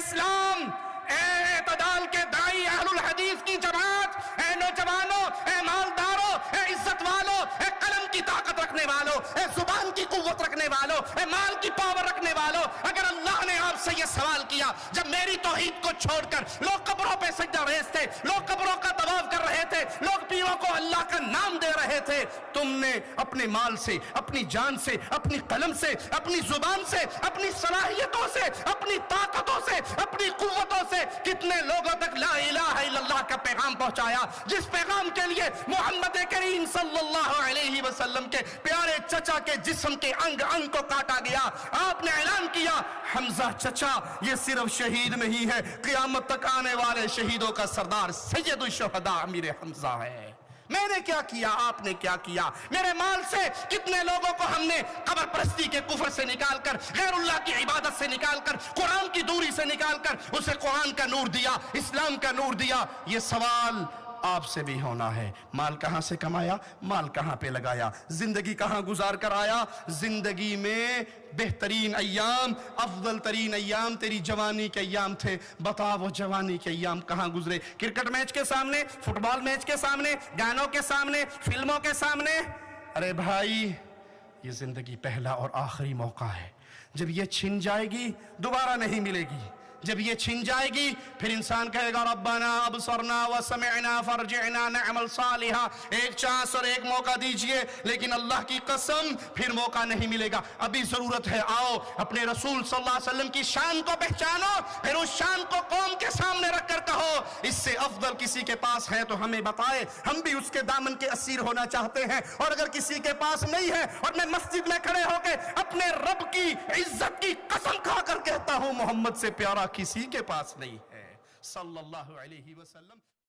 اسلام، اے اعتدال کے دائی اہل الحدیث کی جماعت، اے نوجوانوں، اے مالداروں، اے عزت والوں، اے قلم کی طاقت رکھنے والوں، اے زبان کی قوت رکھنے والوں، اے مال کی پاور رکھنے والوں، اگر اللہ نے آپ سے یہ سوال کیا جب میری توحید کو چھوڑ کر لوگ قبروں پہ سجدہ ریز تھے، لوگ قبروں کا طواف کر رہے تھے، لوگ پیروں کو اللہ کا نام دے رہے تھے، تم نے اپنے مال سے، اپنی جان سے، اپنی قلم سے، اپنی زبان سے، اپنی صلاحیتوں سے، اپنی طاقتوں سے، اپنی قوتوں سے کتنے لوگوں تک لا الہ الا اللہ کا پیغام پہنچایا، جس پیغام کے لیے محمد کریم صلی اللہ علیہ وسلم کے پیارے چچا کے جسم کے انگ انگ کو کاٹا گیا، آپ نے اعلان کیا حمزہ چچا یہ صرف شہید نہیں ہے، قیامت تک آنے والے شہیدوں کا سردار سید الشہداء امیر حمزہ ہے۔ میں نے کیا کیا، آپ نے کیا کیا؟ میرے مال سے کتنے لوگوں کو ہم نے قبر پرستی کے کفر سے نکال کر، غیر اللہ کی عبادت سے نکال کر، قرآن کی دوری سے نکال کر اسے قرآن کا نور دیا، اسلام کا نور دیا۔ یہ سوال آپ سے بھی ہونا ہے، مال کہاں سے کمایا، مال کہاں پہ لگایا، زندگی کہاں گزار کر آیا؟ زندگی میں بہترین ایام، افضل ترین ایام تیری جوانی کے ایام تھے، بتا وہ جوانی کے ایام کہاں گزرے؟ کرکٹ میچ کے سامنے، فٹ بال میچ کے سامنے، گانوں کے سامنے، فلموں کے سامنے؟ ارے بھائی یہ زندگی پہلا اور آخری موقع ہے، جب یہ چھن جائے گی دوبارہ نہیں ملے گی، جب یہ چھن جائے گی پھر انسان کہے گا ربنا ابصرنا وسمعنا فرجعنا نعمل صالحا، ایک چانس اور ایک موقع دیجئے، لیکن اللہ کی قسم پھر موقع نہیں ملے گا۔ ابھی ضرورت ہے آؤ اپنے رسول صلی اللہ علیہ وسلم کی شان کو پہچانو، پھر اس شان کو قوم کے سامنے رکھ کر کہو اس سے افضل کسی کے پاس ہے تو ہمیں بتائے، ہم بھی اس کے دامن کے اسیر ہونا چاہتے ہیں، اور اگر کسی کے پاس نہیں ہے اور میں مسجد میں کھڑے ہو کے اپنے رب کی عزت کی قسم کھا کر کہتا ہوں محمد سے پیارا کسی کے پاس نہیں ہے صلی اللہ علیہ وسلم۔